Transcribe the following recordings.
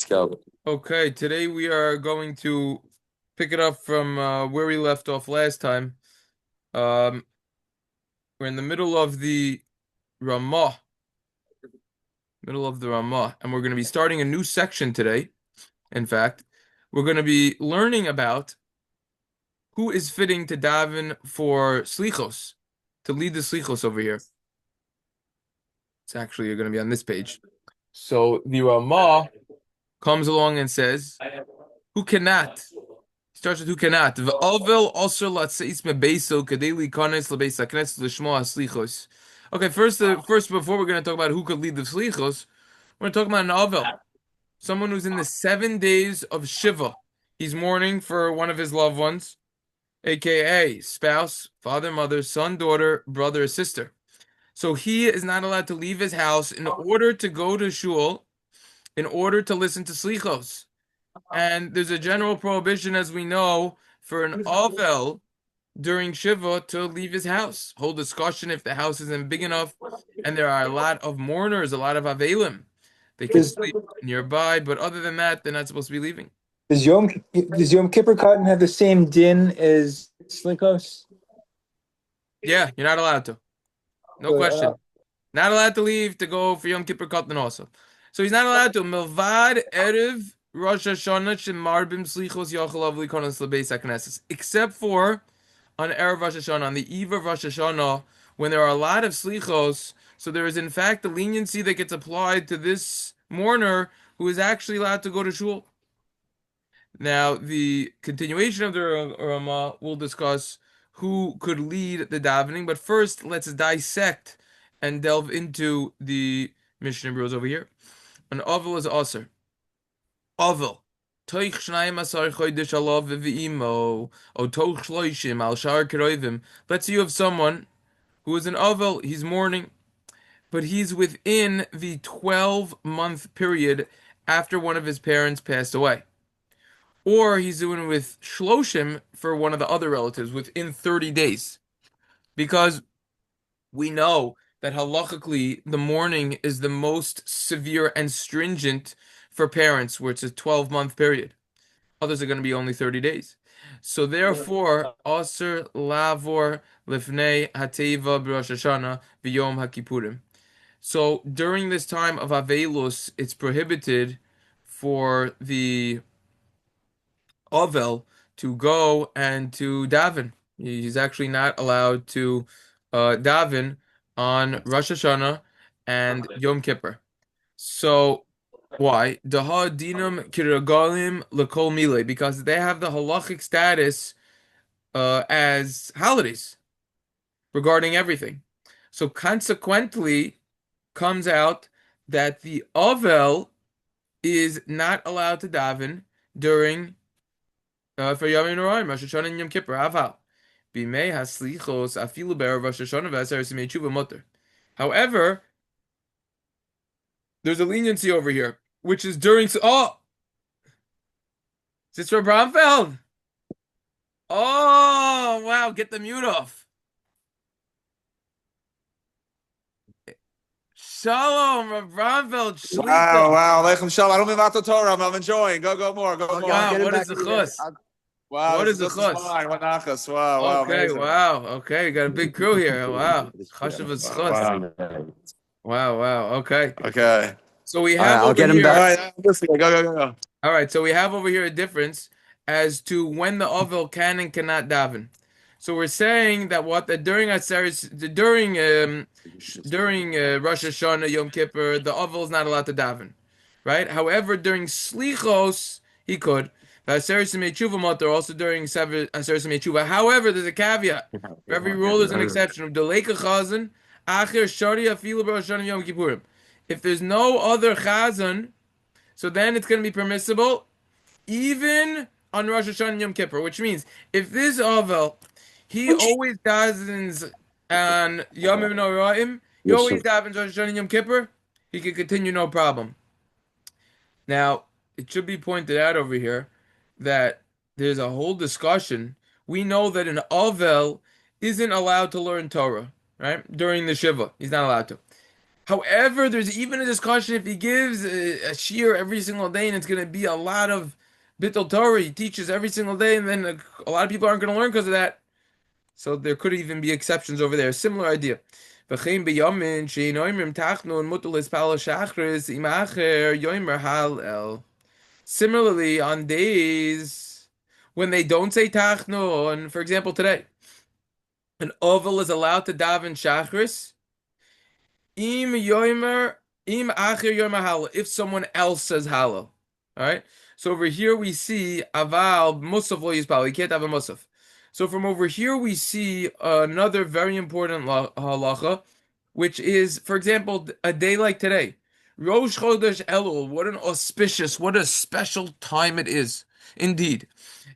Go. Okay, today we are going to pick it up from where we left off last time. Um, we're in the Ramah, middle of the Ramah, and we're going to be starting a new section today. In fact, we're going to be learning about who is fitting to daven for Slichos, to lead the Slichos over here. It's actually going to be on this page. So the Ramah comes along and says, "Who cannot?" Starts with who cannot. V'ovel also latseis mebeso kadeli kanes lebeis haknes l'shmo haslichos. Okay, first, before we're going to talk about who could lead the slichos, we're going to talk about an ovel, someone who's in the 7 days of Shiva. He's mourning for one of his loved ones, aka spouse, father, mother, son, daughter, brother, or sister. So he is not allowed to leave his house in order to go to shul, in order to listen to slichos. And there's a general prohibition, as we know, for an Avel during Shiva to leave his house. Whole discussion if the house isn't big enough, and there are a lot of mourners, a lot of Avelim. They could Does sleep nearby, but other than that, they're not supposed to be leaving. does Yom Kippur cotton have the same din as Slichos? Yeah, you're not allowed to. No Uh, question. Not allowed to leave to go for Yom Kippur Katan also. So he's not allowed to. Milvad Erev Rosh Hashanah Shemarbim Slichos Yochel Avli Konos Lebeis HaKnesses. Except for on Erev Rosh Hashanah, on the eve of Rosh Hashanah, when there are a lot of Slichos, so there is in fact a leniency that gets applied to this mourner who is actually allowed to go to shul. Now, the continuation of the Ramah will discuss who could lead the davening, but first let's dissect and delve into the Mishnah Berurah over here. An ovel is aser. Ovel. Toich shnayim asar chodesh alav v'imo, o toch shloishim al shar keroivim. Let's say you have someone who is an ovel, he's mourning, but he's within the 12-month period after one of his parents passed away. Or he's doing it with shloshim for one of the other relatives within 30 days. Because we know that halachically the mourning is the most severe and stringent for parents, where it's a 12-month period. Others are going to be only 30 days. So therefore, Aser Lavor Lifnei Hateva B'Rosh Hashanah V'Yom HaKippurim. So during this time of avalus, it's prohibited for the Ovel to go and to daven. He's actually not allowed to daven on Rosh Hashanah and Yom Kippur. So why? Daha dinam kiragalim lekol mile, because they have the halachic status as holidays regarding everything. So consequently, comes out that the Ovel is not allowed to daven during for Yom Noraim, Rosh Hashanah and Yom Kippur. Aval. Bimei haslichos afilu ber Rosh Hashanah v'aser simei tshuva mutter. However, there's a leniency over here, which is during. Oh, is this for Bromfeld? Oh, wow! Get the mute off. Shalom, Bromfeld, Wow, Shlita. wow. Lechem Shalom. I don't mean about the Torah. I'm enjoying. Go more. Go I'll more. Wow, get him what is back the in here. chus? Wow, What this is is the this is chus? fine. What nachas. Wow, Okay, amazing. wow. Okay, got a big crew here. Wow, chashav is chus. Wow. Wow. Okay, Okay. so we All right, have I'll over get him All here. back. right, I'm listening. Go. All right, so we have over here a difference as to when the Ovel can and cannot daven. So we're saying that during Atzeres, during Rosh Hashanah, Yom Kippur, the Ovel is not allowed to daven, right? However, during Slichos, he could. Atzeres Mechuva Motor also during Atzeres Mechuva. However, there's a caveat. For every rule, there's an exception. Of Deleka Chazan, Acher Shari Afilu Rosh Hashanah Yom Kippurim. If there's no other Chazan, so then it's going to be permissible even on Rosh Hashanah and Yom Kippur, which means if this Avel, he always davens on Yom Noraim, he always davens Rosh Hashanah and Yom Kippur, he can continue no problem. Now, it should be pointed out over here that there's a whole discussion. We know that an Avel isn't allowed to learn Torah, right? During the Shiva. He's not allowed to. However, there's even a discussion if he gives a shear every single day, and it's going to be a lot of bittul Torah. He teaches every single day, and then a lot of people aren't going to learn because of that. So there could even be exceptions over there. Similar idea. V'chein beyamin she'ein oimrim tachnun mutar lispal shachris im acher yoimer halel. Similarly, on days when they don't say tachnun, for example, today, an oval is allowed to daven shachris im yoimer im acher yoimer halel if someone else says halel. All right. So over here we see aval musaf lo yispal. You can't have a musaf. So from over here we see another very important halacha, which is, for example, a day like today, Rosh Chodesh Elul. What an auspicious, what a special time it is, indeed.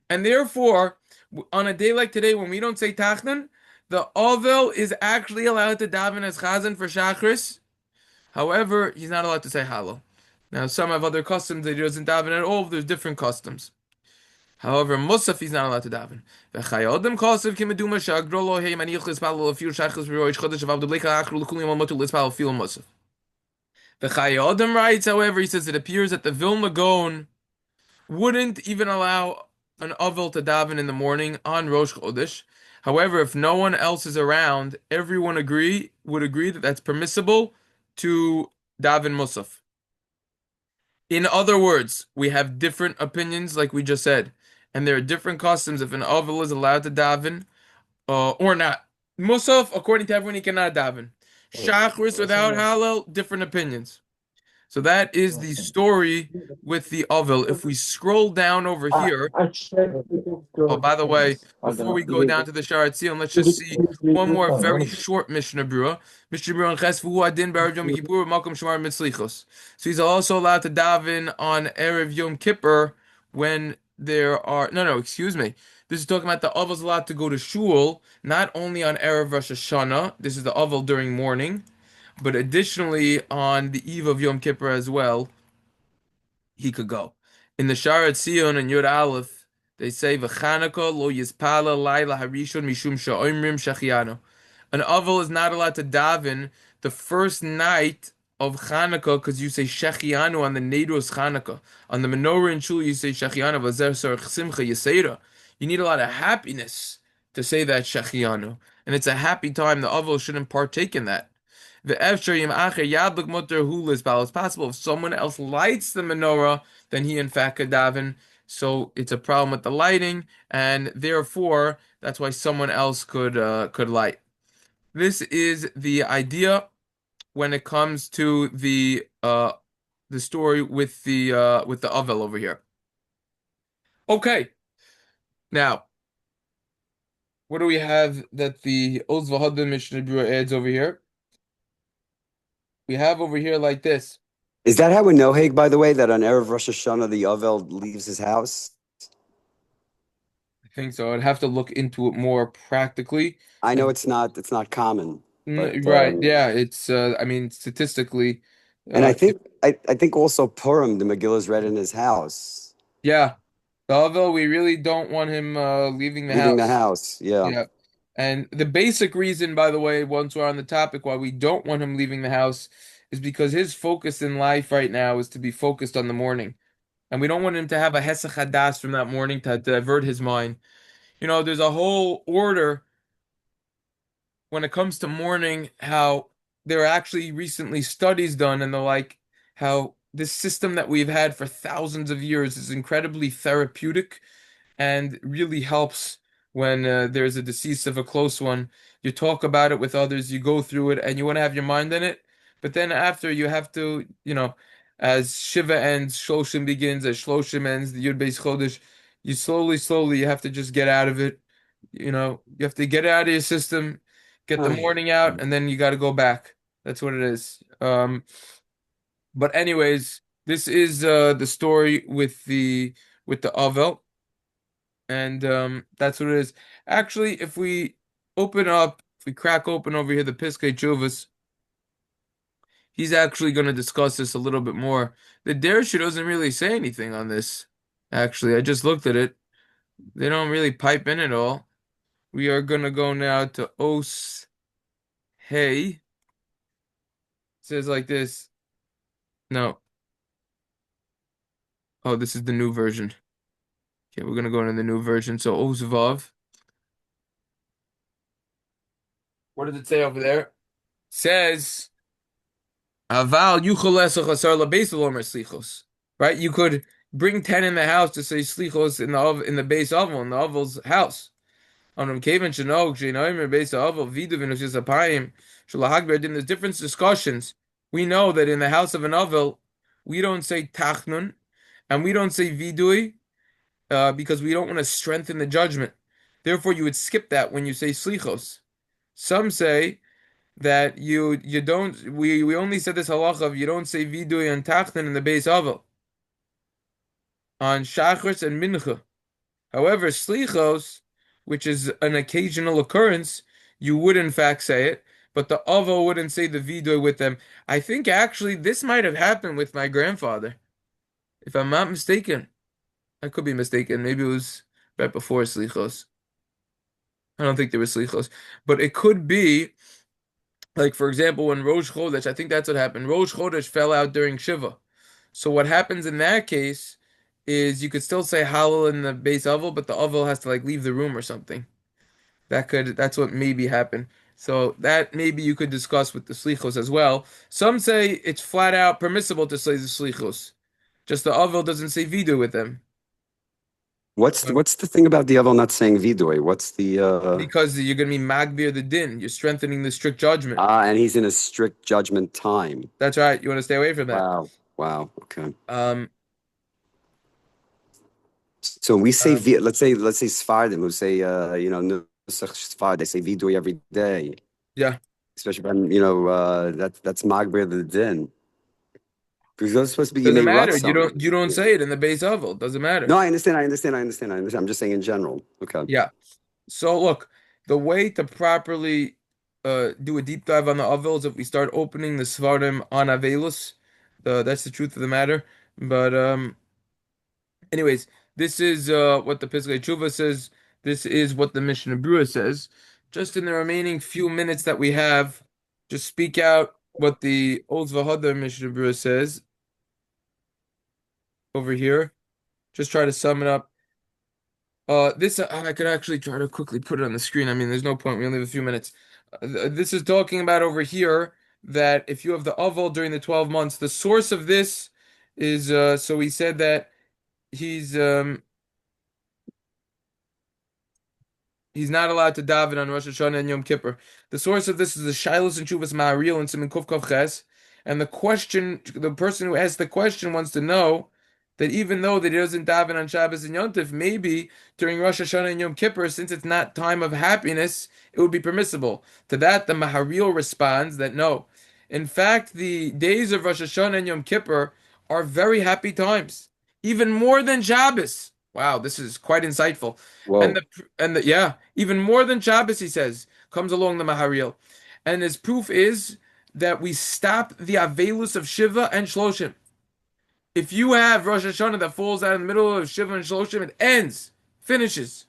And therefore, on a day like today, when we don't say Tachnan, the Ovel is actually allowed to daven as Chazan for Shachris. However, he's not allowed to say Hallel. Now, some have other customs that he doesn't daven at all. There's different customs. However, Musaf he's not allowed to daven. V'chayodim kosev kimeduma shagro lo hey maniach lispal afil shachos v'roish chodesh avav debleka achru l'kulim al motu lispal afil Musaf. V'chayodim writes, however, he says it appears that the Vilna Gaon wouldn't even allow an Avel to daven in the morning on Rosh Chodesh. However, if no one else is around, everyone would agree that that's permissible to daven Musaf. In other words, we have different opinions, like we just said, and there are different customs if an Avel is allowed to daven or not. Musaf, according to everyone, he cannot daven. Shachris without Hallel, different opinions. So that is the story with the Avel. If we scroll down over here, oh, by the way, before we go down to the Sharat Tzion, let's just see one more very short Mishnah Berurah. Mishnah Berurah on Ches V'hu Adin B'Erev Yom Kippur Malkom Shemar Mitzlichos. So he's also allowed to daven on Erev Yom Kippur when there are excuse me. This is talking about the Avel's allowed to go to shul, not only on Erev Rosh Hashanah. This is the Avel during morning, but additionally on the eve of Yom Kippur as well, he could go. In the Sharat Tzion and Yud Aleph, they say v'chanukah lo yispala laila harishon mishum sha'omrim shachianu. An Avel is not allowed to daven the first night of Chanukah because you say shachianu on the Neidos Chanukah. On the menorah in shul you say shachianu v'zer sarach simcha yisera. You need a lot of happiness to say that shachianu, and it's a happy time. The Avel shouldn't partake in that. It's possible if someone else lights the menorah, then he in fact could daven. So it's a problem with the lighting, and therefore that's why someone else could light. This is the idea when it comes to the story with the Avel over here. Okay, now what do we have that the Oz V'Hadam Mishnah Berurah adds over here? We have over here like this. Is that how in Noheg, by the way, that on Erev Rosh Hashanah the Avel leaves his house? I think so. I'd have to look into it more practically. I know it's not common, but Right, yeah, it's I mean statistically, and I think also Purim, the Megillah is read in his house, yeah, the Avel, we really don't want him leaving the leaving the house. house. Yeah. Yeah. And the basic reason, by the way, once we're on the topic, why we don't want him leaving the house is because his focus in life right now is to be focused on the morning. And we don't want him to have a Hesach Hadas from that morning to divert his mind. You know, there's a whole order when it comes to mourning, how there are actually recently studies done, and they're like how this system that we've had for thousands of years is incredibly therapeutic and really helps when there's a decease of a close one. You talk about it with others, you go through it, and you want to have your mind in it. But then after, you have to, as Shiva ends, Shloshim begins, as Shloshim ends, the Yud Beis Chodesh, you slowly, you have to just get out of it. You have to get it out of your system, get the morning out, and then you got to go back. That's what it is. But anyways, this is the story with the Avel, and that's what it is. Actually, if we crack open over here the Piskei Teshuvos, he's actually going to discuss this a little bit more. The Dershu doesn't really say anything on this. Actually, I just looked at it. They don't really pipe in at all. We are going to go now to Os Hey. says like this. No. Oh, this is the new version. Okay, we're gonna go into the new version. So Oz Vav. What does it say over there? Says Aval yuchalesach asar labeis omer slichos. Right? You could bring 10 in the house to say slichos in the base oval, in the oval's house. On Kaven Shanog, Shinoimer base oval, Vidu Vinushis Apayim, Shalahagber, in the different discussions. We know that in the house of an oval, we don't say tachnun, and we don't say vidui, because we don't want to strengthen the judgment. Therefore, you would skip that when you say slichos. Some say that you don't. We only said this halacha of you don't say vidui and tachnun in the base oval on shachris and mincha. However, slichos, which is an occasional occurrence, you would in fact say it, but the avo wouldn't say the vidui with them. I think actually this might have happened with my grandfather, if I'm not mistaken. I could be mistaken. Maybe it was right before slichos. I don't think there was slichos, but it could be, like for example, when Rosh Chodesh, I think that's what happened. Rosh Chodesh fell out during Shiva. So what happens in that case is you could still say Hallel in the base oval, but the oval has to like leave the room or something. That's what maybe happened. So that maybe you could discuss with the slichos as well. Some say it's flat out permissible to say the slichos. Just the oval doesn't say vidu with them. What's the thing about the Aval not saying Vidoy? What's the Because you're going to be magbir the din. You're strengthening the strict judgment. and he's in a strict judgment time. That's right. You want to stay away from that. Wow. Wow. Okay. Um, So we say Um, let's say Sfardim who say Nusach Sfard, they say Vidoy every day. yeah. Especially when that's Magbir the Din. Because those supposed to be Doesn't Yemei matter. Ratzon. You don't say it in the base oval. Doesn't matter. No, I understand. I'm just saying in general. Okay. Yeah. So look, the way to properly do a deep dive on the Avil is if we start opening the Svardim on Avalus. That's the truth of the matter. But anyways, this is what the Pesach Tshuva says. This is what the Mishnah Berurah says. Just in the remaining few minutes that we have, just speak out what the Oz Vahadar Mishnah Berurah says over here. Just try to sum it up. This I could actually try to quickly put it on the screen. I mean, there's no point. We only have a few minutes. This is talking about over here that if you have the aval during the 12 months, the source of this is so he said that he's he's not allowed to daven on Rosh Hashanah and Yom Kippur. The source of this is the Shilos and Chuvas Ma'aril and Siman Kuf Kaf Ches. And the person who asked the question wants to know that even though that he doesn't daven on Shabbos and Yom Tov, maybe during Rosh Hashanah and Yom Kippur, since it's not time of happiness, it would be permissible. To that, the Maharil responds that no. In fact, the days of Rosh Hashanah and Yom Kippur are very happy times, even more than Shabbos. Wow, this is quite insightful. Whoa. Yeah, even more than Shabbos, he says, comes along the Maharil. And his proof is that we stop the Avelus of Shiva and Shloshim. If you have Rosh Hashanah that falls out in the middle of Shiva and Shloshim, it ends, finishes.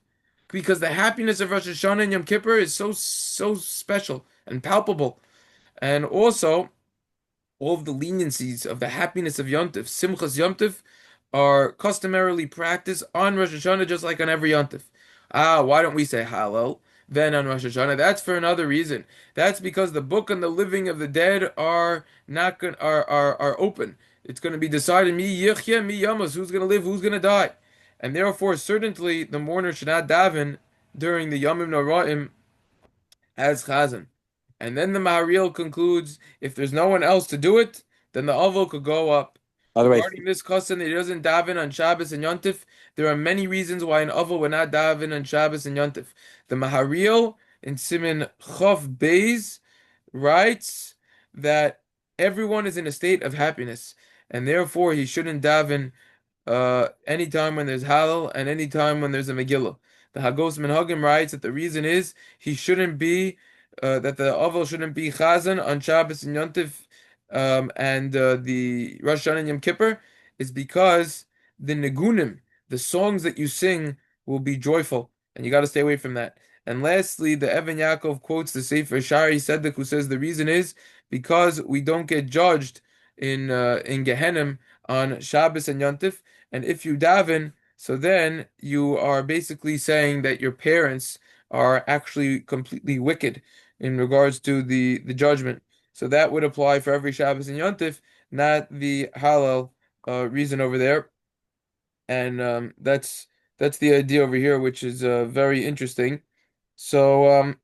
Because the happiness of Rosh Hashanah and Yom Kippur is so special and palpable. And also, all of the leniencies of the happiness of Yom Tov, Simchas Yom Tov, are customarily practiced on Rosh Hashanah just like on every Yom Tov. Why don't we say Hallel then on Rosh Hashanah? That's for another reason. That's because the book and the living of the dead are not going are open. It's going to be decided mi yichya mi yamas, who's going to live, who's going to die, and therefore certainly the mourner should not daven during the Yomim Noraim as Chazan. And then the Maharil concludes, if there's no one else to do it, then the Avil could go up. By the way, Regarding this custom that he doesn't daven on Shabbos and Yontif, there are many reasons why an Avil would not daven on Shabbos and Yontif. The Maharil in Siman Chof Beis writes that everyone is in a state of happiness, and therefore he shouldn't daven anytime when there's Hallel and anytime when there's a Megillah. The Hagos Menhagim writes that the reason is he shouldn't be that the Avil shouldn't be Chazan on Shabbos and Yontif and the Rosh Hashanah and Yom Kippur is because the Negunim, the songs that you sing, will be joyful, and you got to stay away from that. And lastly, the Evan Yaakov quotes the Sefer Shari Sedek, who says the reason is because we don't get judged in Gehenim on Shabbos and Yontif, and if you daven, so then you are basically saying that your parents are actually completely wicked in regards to the judgment. So that would apply for every Shabbos and Yontif, not the Hallel reason over there. And that's the idea over here, which is very interesting. So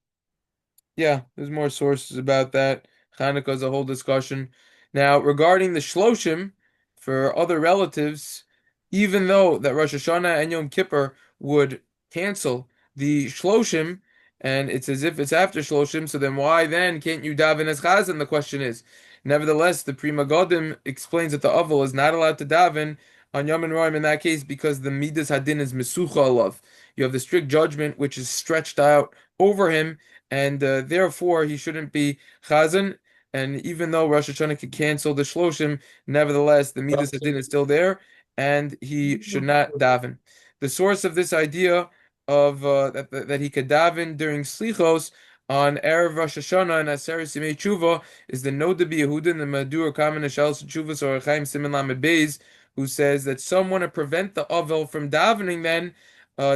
yeah, there's more sources about that. Hanukkah is a whole discussion. Now, regarding the Shloshim for other relatives, even though that Rosh Hashanah and Yom Kippur would cancel the Shloshim, and it's as if it's after Shloshim, so then why then can't you daven as Chazan? The question is. Nevertheless, the Pri Megadim explains that the Aval is not allowed to daven on Yom and Roim in that case because the Midas Hadin is Mesucha alav. You have the strict judgment which is stretched out over him, and therefore he shouldn't be chazan. And even though Rosh Hashanah could cancel the shloshim, nevertheless the midas hadin is still there, and he should not daven. The source of this idea of that he could daven during slichos on erev Rosh Hashanah and Aseres Yemei Tshuva is the Noda B'Yehuda and the Madur Kamen Shalos Tshuvas or Chaim Simen Lamed Beis, who says that some want to prevent the avel from davening then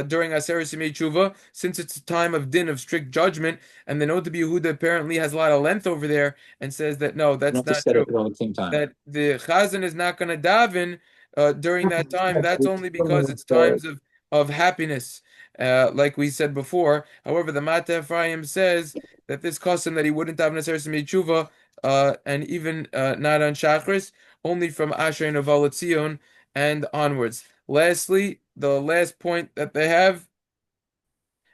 during Aseres Yemei Tshuva, since it's a time of din of strict judgment, and the Noda B'Yehuda apparently has a lot of length over there and says that no, that's not true. That the chazan is not going to daven during that time. That's only because it's times of happiness, like we said before. However, the Mata Ephraim says that this custom that he wouldn't daven Aseres Yemei Tshuva, and even not on Shachris, only from Asher and Aval Tzion and onwards. Lastly, the last point that they have.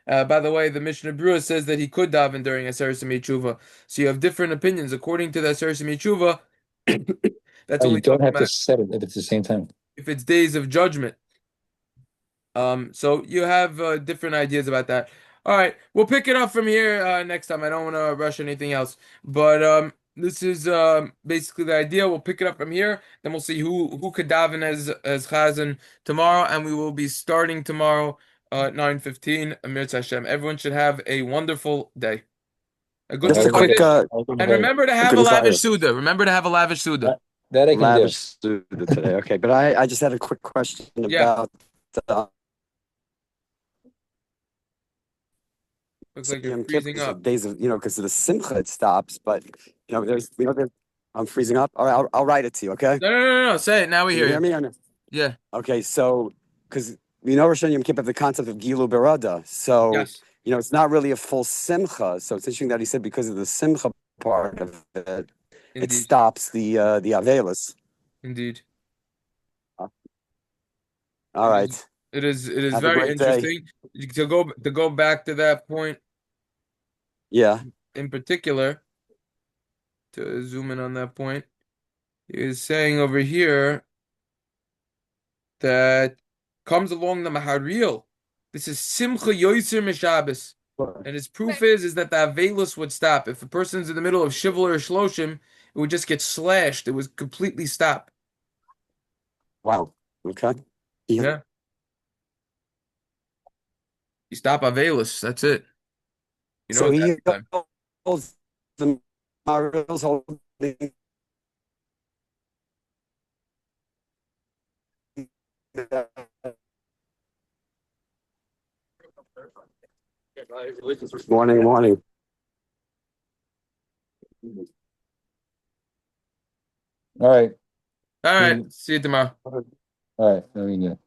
By the way, the Mishnah Berurah says that he could daven during Aseres Yemei Tshuva. So you have different opinions. According to the Aseres Yemei Tshuva, that's Oh, only you don't talking have to about set it if it's the same time. if it's days of judgment. So you have different ideas about that. All right, we'll pick it up from here next time. I don't want to rush anything else, but this is basically the idea. We'll pick it up from here, then we'll see who could daven as chazan tomorrow, and we will be starting tomorrow 9:15. Amir Hashem. Everyone should have a wonderful day, a good Just a quick, Seder, and remember to have a quick lavish suda. Remember to have a lavish suda. That I can do. lavish student today. Okay, but I just had a quick question Yeah. about the Looks like you're Yom freezing Kippur, up. days of, because of the simcha it stops, but I'm freezing up. All right, I'll write it to you. Okay. No. Say it now. We Can hear you you. hear me? Or no? Yeah. Okay, so because Rosh Hashanah Yom Kippur have the concept of Gilu Berada, so Yes. it's not really a full simcha. So it's interesting that he said because of the simcha part of it, it Indeed. stops the avalus. Indeed. All It right. It is Have a very great day. interesting to go back to that point Yeah. in particular. To zoom in on that point, he is saying over here that comes along the Maharil. This is Simcha Yoiser Mishabes. And his proof is that the Avelus would stop. If a person's in the middle of Shival or Shloshim, it would just get slashed. It would completely stop. Wow. Okay. Yeah. You stop Avelus, that's it. You know So it's he happy time. holds the Maril's holding. Morning. All right. All right. See you tomorrow. All right. Very good.